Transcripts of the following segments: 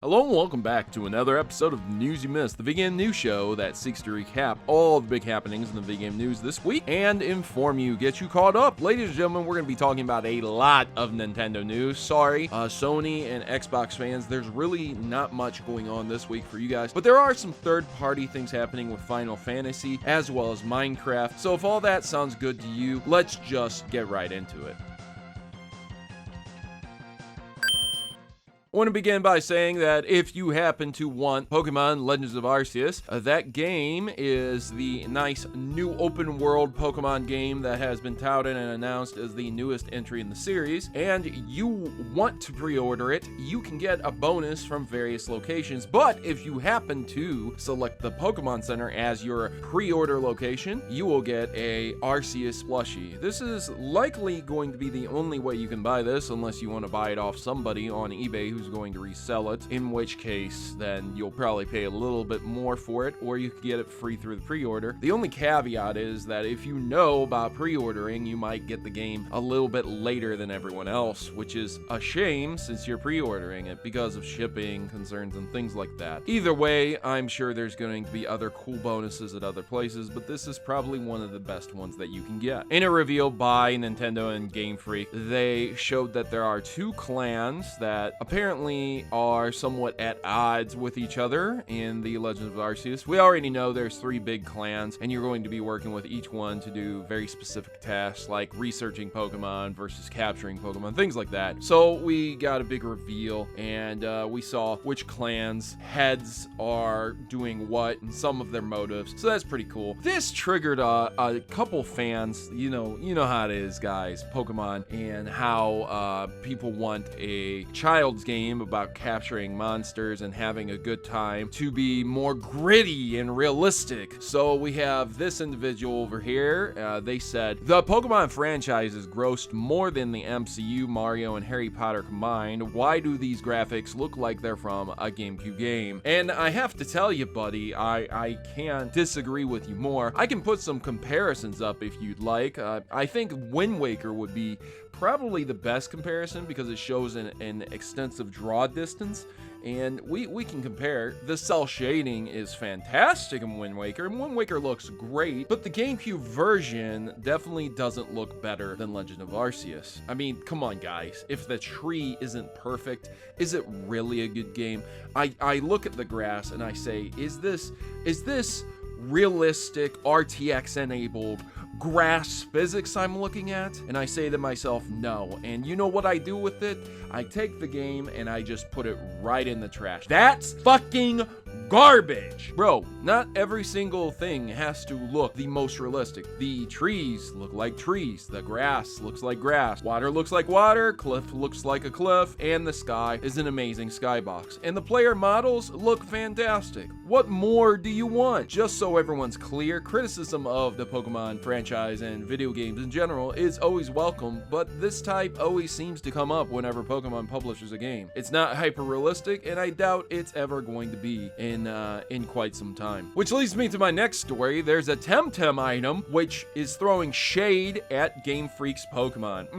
Hello and welcome back to another episode of News You Missed, the video game news show that seeks to recap all the big happenings in the video game news this week and inform you, get you caught up. Ladies and gentlemen, we're going to be talking about a lot of Nintendo news. Sorry, Sony and Xbox fans, there's really not much going on this week for you guys, but there are some third-party things happening with Final Fantasy as well as Minecraft. So if all that sounds good to you, let's just get right into it. I want to begin by saying that if you happen to want Pokémon Legends of Arceus, that game is the nice new open world Pokemon game that has been touted and announced as the newest entry in the series, and you want to pre-order it, you can get a bonus from various locations. But if you happen to select the Pokémon Center as your pre-order location, you will get a Arceus plushie. This is likely going to be the only way you can buy this, unless you want to buy it off somebody on eBay who's going to resell it, in which case then you'll probably pay a little bit more for it, or you can get it free through the pre-order. The only caveat is that if you know about pre-ordering, you might get the game a little bit later than everyone else, which is a shame since you're pre-ordering it because of shipping concerns and things like that. Either way, I'm sure there's going to be other cool bonuses at other places, but this is probably one of the best ones that you can get. In a reveal by Nintendo and Game Freak, they showed that there are two clans that apparently are somewhat at odds with each other in the Legends of Arceus. We already know there's three big clans, and you're going to be working with each one to do very specific tasks like researching Pokemon versus capturing Pokemon, things like that. So we got a big reveal, and we saw which clans' heads are doing what and some of their motives. So that's pretty cool. This triggered a couple fans. You know how it is, guys. Pokemon and how people want a child's game about capturing monsters and having a good time to be more gritty and realistic. So we have this individual over here. They said, the Pokemon franchise has grossed more than the MCU, Mario, and Harry Potter combined. Why do these graphics look like they're from a GameCube game? And I have to tell you, buddy, I can't disagree with you more. I can put some comparisons up if you'd like. I think Wind Waker would be probably the best comparison because it shows an extensive draw distance, and we can compare. The cell shading is fantastic in Wind Waker, and Wind Waker looks great, but the GameCube version definitely doesn't look better than Legend of Arceus. I mean, come on, guys. If the tree isn't perfect, is it really a good game? I look at the grass and I say, is this realistic RTX enabled grass physics I'm looking at? And I say to myself, no. And you know what I do with it? I take the game and I just put it right in the trash. That's fucking garbage. Bro, not every single thing has to look the most realistic. The trees look like trees. The grass looks like grass. Water looks like water. Cliff looks like a cliff. And the sky is an amazing skybox. And the player models look fantastic. What more do you want? Just so everyone's clear, criticism of the Pokemon franchise and video games in general is always welcome, but this type always seems to come up whenever Pokemon publishes a game. It's not hyper realistic, and I doubt it's ever going to be in quite some time. Which leads me to my next story. There's a TemTem item which is throwing shade at Game Freak's Pokemon.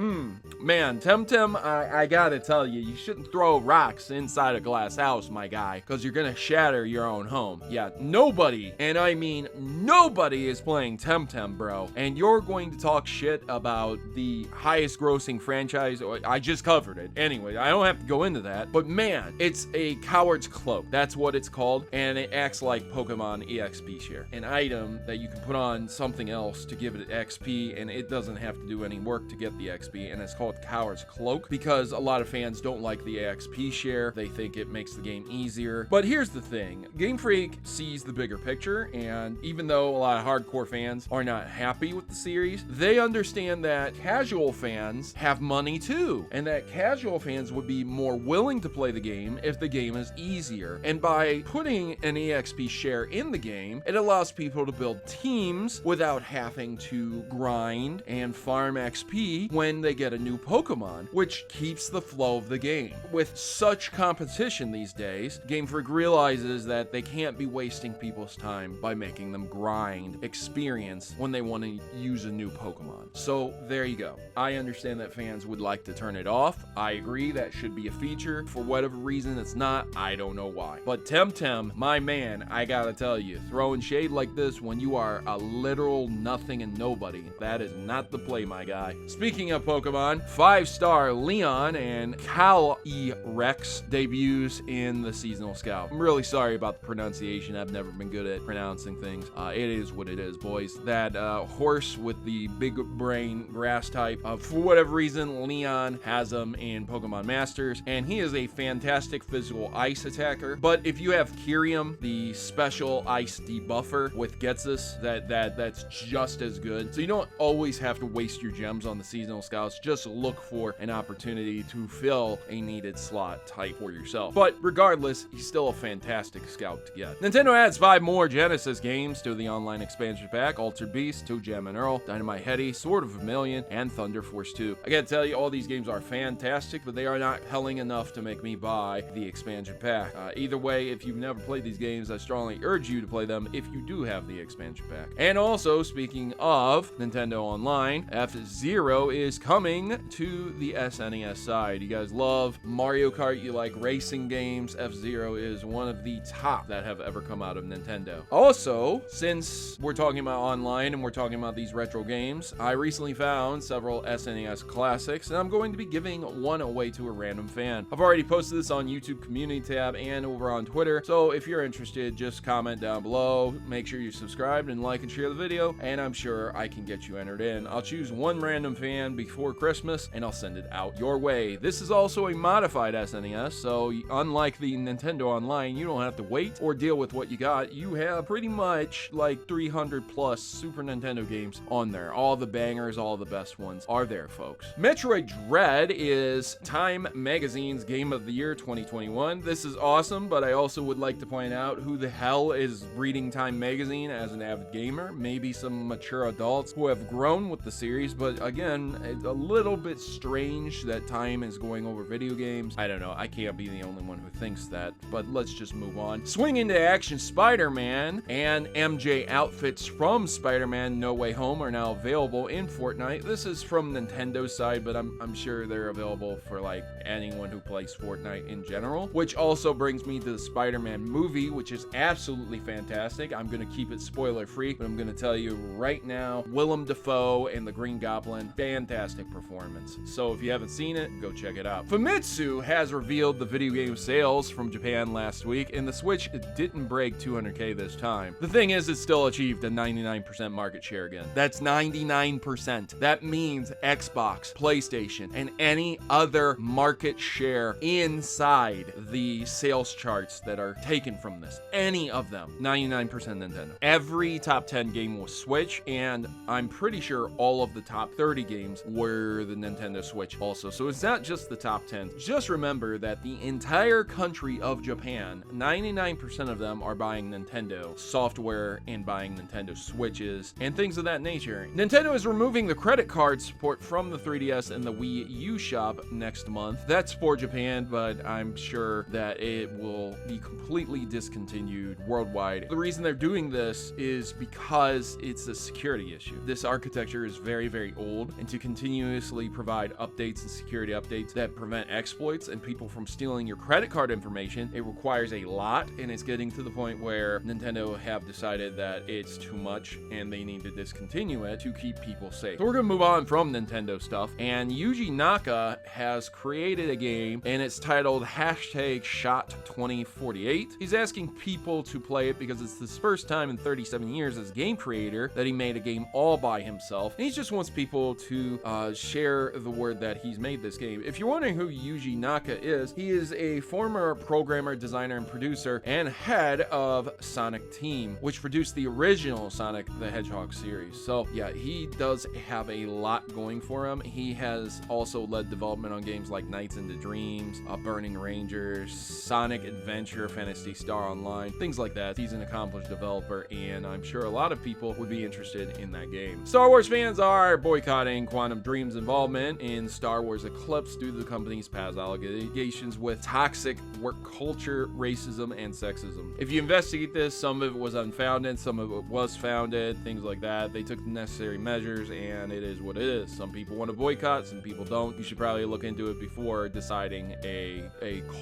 Man, TemTem, I gotta tell you, you shouldn't throw rocks inside a glass house, my guy, because you're gonna shatter your own home. Yeah, nobody, and I mean nobody, is playing TemTem, bro. And you're going to talk shit about the highest grossing franchise. I just covered it. Anyway, I don't have to go into that, but man, it's a coward's cloak. That's what it's called. And it acts like Pokemon EXP Share, an item that you can put on something else to give it XP, and it doesn't have to do any work to get the XP, and it's called Coward's Cloak because a lot of fans don't like the EXP Share. They think it makes the game easier. But here's the thing. Game Freak sees the bigger picture, and even though a lot of hardcore fans are not happy with the series, they understand that casual fans have money too, and that casual fans would be more willing to play the game if the game is easier. And by putting an EXP Share in the game. It allows people to build teams without having to grind and farm XP when they get a new Pokemon, which keeps the flow of the game. With such competition these days, Game Freak realizes that they can't be wasting people's time by making them grind experience when they want to use a new Pokemon. So there you go. I understand that fans would like to turn it off. I agree that should be a feature. For whatever reason it's not, I don't know why. But TemTem, my man, I gotta tell you, throwing shade like this when you are a literal nothing and nobody, that is not the play, my guy. Speaking of Pokemon, 5-star Leon and Calyrex debuts in the Seasonal Scout. I'm really sorry about the pronunciation. I've never been good at pronouncing things. It is what it is, boys. That horse with the big brain grass type, for whatever reason, Leon has him in Pokemon Masters, and he is a fantastic physical ice attacker. But if you have Kyrium, the special ice debuffer with Getsus, that's just as good. So you don't always have to waste your gems on the Seasonal Scouts. Just look for an opportunity to fill a needed slot type for yourself. But regardless, he's still a fantastic scout to get. Nintendo adds 5 more Genesis games to the online expansion pack: Altered Beast, Toe Jam and Earl, Dynamite Heady, Sword of Vermilion, and Thunder Force 2. I gotta tell you, all these games are fantastic, but they are not compelling enough to make me buy the expansion pack. Either way, if you've never played these games, I strongly urge you to play them if you do have the expansion pack. And also, speaking of Nintendo Online, Fzero is coming to the SNES side. You guys love Mario Kart, you like racing games, Fzero is one of the top that have ever come out of Nintendo. Also, since we're talking about online and we're talking about these retro games, I recently found several SNES classics, and I'm going to be giving one away to a random fan. I've already posted this on YouTube community tab and over on Twitter, so if you're interested, just comment down below, make sure you're subscribed and like and share the video, and I'm sure I can get you entered in. I'll choose one random fan before Christmas and I'll send it out your way. This is also a modified SNES, so unlike the Nintendo Online, you don't have to wait or deal with what you got. You have pretty much like 300 plus Super Nintendo games on there. All the bangers, all the best ones are there, folks. Metroid Dread is Time Magazine's Game of the Year 2021. This is awesome, but I also would like to point out who the hell is reading Time Magazine as an avid gamer. Maybe some mature adults who have grown with the series, but again, it's a little bit strange that Time is going over video games. I don't know, I can't be the only one who thinks that, but let's just move on. Swing into action, Spider-Man and MJ outfits from Spider-Man No Way Home are now available in Fortnite. This is from Nintendo's side, but I'm sure they're available for like anyone who plays Fortnite in general, which also brings me to the Spider-Man movie, which is absolutely fantastic. I'm gonna keep it spoiler free, but I'm gonna tell you right now, Willem Dafoe and the Green Goblin, fantastic performance. So if you haven't seen it, go check it out. Famitsu has revealed the video game sales from Japan last week, and the Switch didn't break 200K this time. The thing is, it still achieved a 99% market share again. That's 99%. That means Xbox, PlayStation, and any other market share inside the sales charts that are taken from this, any of them, 99% Nintendo. Every top 10 game was Switch, and I'm pretty sure all of the top 30 games were the Nintendo Switch also. So it's not just the top 10. Just remember that the entire country of Japan, 99% of them are buying Nintendo software and buying Nintendo Switches and things of that nature. Nintendo is removing the credit card support from the 3DS and the Wii U shop next month. That's for Japan, but I'm sure that it will be completely discontinued worldwide. The reason they're doing this is because it's a security issue. This architecture is very, very old, and to continuously provide updates and security updates that prevent exploits and people from stealing your credit card information, it requires a lot, and it's getting to the point where Nintendo have decided that it's too much and they need to discontinue it to keep people safe. So we're gonna move on from Nintendo stuff, and Yuji Naka has created a game, and it's titled #Shot2048. He's asking people to play it because it's his first time in 37 years as a game creator that he made a game all by himself, and he just wants people to share the word that he's made this game. If you're wondering who Yuji Naka is, he is a former programmer, designer, and producer, and head of Sonic Team, which produced the original Sonic the Hedgehog series. So yeah, he does have a lot going for him. He has also led development on games like Nights into Dreams, Burning Rangers, Sonic Adventure, Phantasy Star Online, things like that he's an accomplished developer, and I'm sure a lot of people would be interested in that game. Star Wars fans are boycotting Quantum Dream's involvement in Star Wars Eclipse due to the company's past allegations with toxic work culture, racism, and sexism. If you investigate this, some of it was unfounded, some of it was founded, things like that. They took the necessary measures, and it is what it is. Some people want to boycott, some people don't. You should probably look into it before deciding a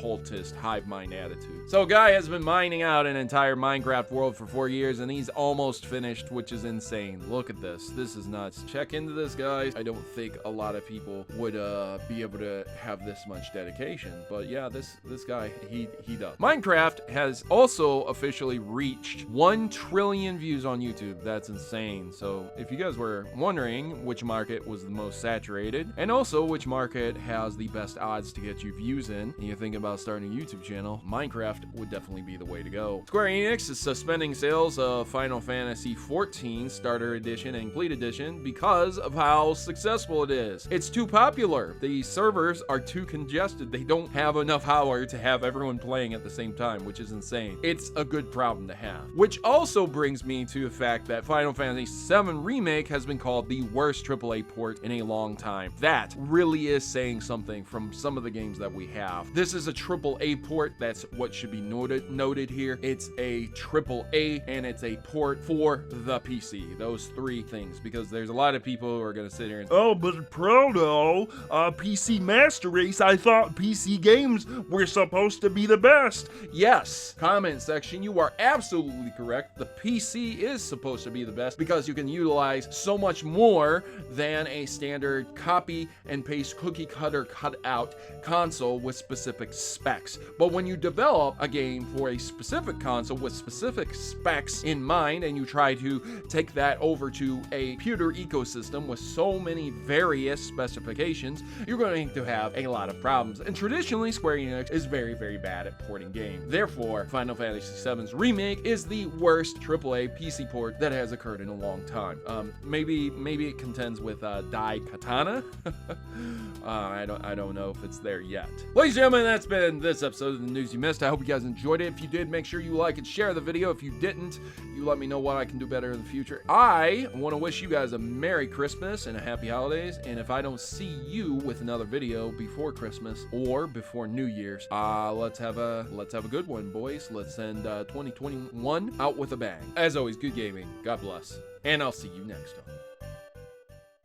cultist hive mind attitude. So a guy has been mining out an entire Minecraft world for 4 years, and he's almost finished, which is insane. Look at this. This is nuts. Check into this, guys. I don't think a lot of people would be able to have this much dedication, but yeah, this guy, he does. Minecraft has also officially reached 1 trillion views on YouTube. That's insane. So if you guys were wondering which market was the most saturated, and also which market has the best odds to get you views in, and you're thinking about starting a YouTube channel, Minecraft would definitely be the way to go. Square Enix is suspending sales of Final Fantasy XIV Starter Edition and Complete Edition because of how successful it is. It's too popular. The servers are too congested. They don't have enough power to have everyone playing at the same time, which is insane. It's a good problem to have. Which also brings me to the fact that Final Fantasy VII Remake has been called the worst AAA port in a long time. That really is saying something from some of the games that we have. This is a AAA port. That's what should be noted here. It's a AAA, and it's a port for the PC. Those 3 things, because there's a lot of people who are going to sit here and, oh, but Proto, PC Master Race, I thought PC games were supposed to be the best. yes, comment section, you are absolutely correct. The PC is supposed to be the best because you can utilize so much more than a standard copy and paste cookie cutter cutout console with specific specs. But when you develop a game for a specific console with specific specs in mind, and you try to take that over to a computer ecosystem with so many various specifications, you're going to have a lot of problems. And traditionally, Square Enix is very, very bad at porting games. Therefore, Final Fantasy VII's Remake is the worst AAA PC port that has occurred in a long time. Maybe it contends with Dai Katana. I don't know if it's there yet. Ladies and gentlemen, that's been this episode of the news you missed. I hope you guys enjoyed it. If you did, make sure you like and share the video. If you didn't, you let me know what I can do better in the future. I want to wish you guys a Merry Christmas and a Happy Holidays. And if I don't see you with another video before Christmas or before New Year's, let's have a good one, boys. Let's end 2021 out with a bang. As always, good gaming. God bless. And I'll see you next time.